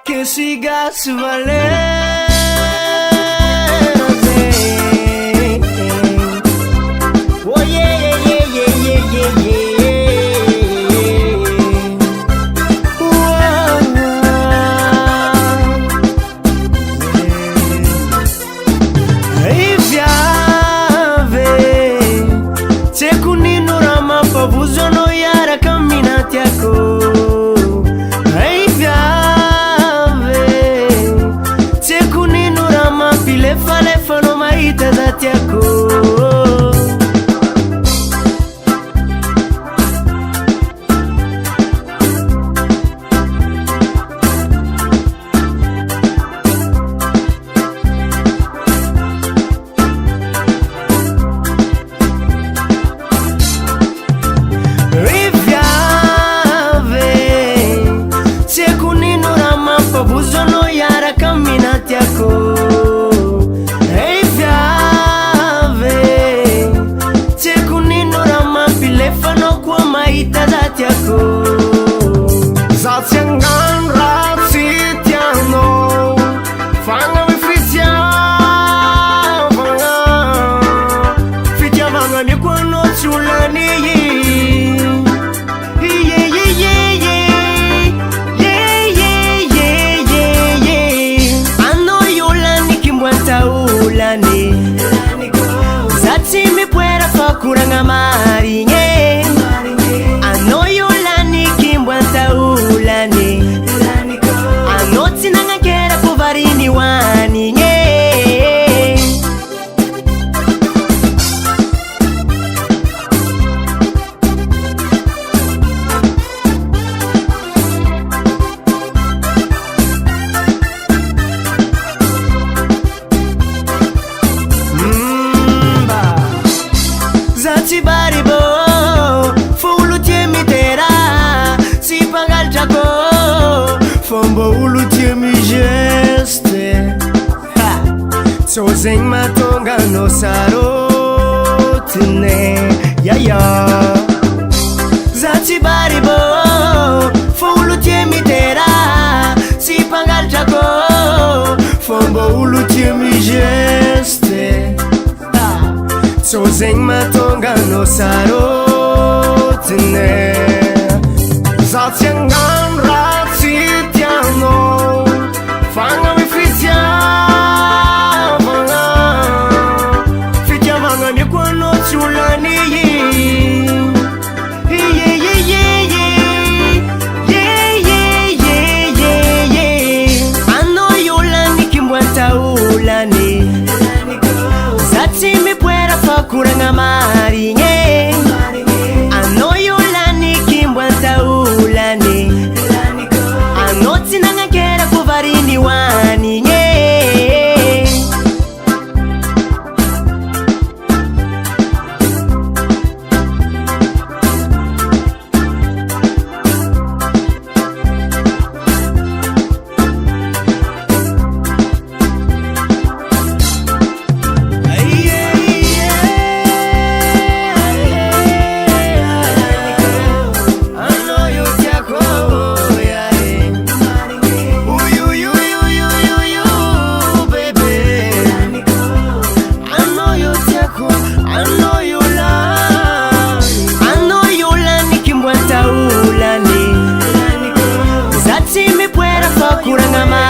Que sigas valendo. Oh yeah, yeah, yeah, yeah, yeah, yeah. Wow. Hey, viave, te kunino rama pavuzo no yara caminati ako. Hey, viave, te kunino rama pile fale fano maita dati ako. Kurang amarinya, ano yulani kimbwanta ulani, ano tinanga kera kuvarini waninya. Zati baribo, fulu tiemi tera, si pangal jako, fombo ulu tiemi geste. Ha, tozeng matonga no sarotine, ya ya. Zati baribo, fulu tiemi tera, si pangal jako, fombo ulu tiemi geste. Sozeng matonga no sarotine, zatiangan ratitiano, fanga mi fitiavanga, fitiavanga ni kwano chulani. Ano yulani kimbwanta ulani, zati mi kurang amarinya, ano yulani kimbwanta ulani, ano tinanga kera kuvarini waninya. Kurang aman.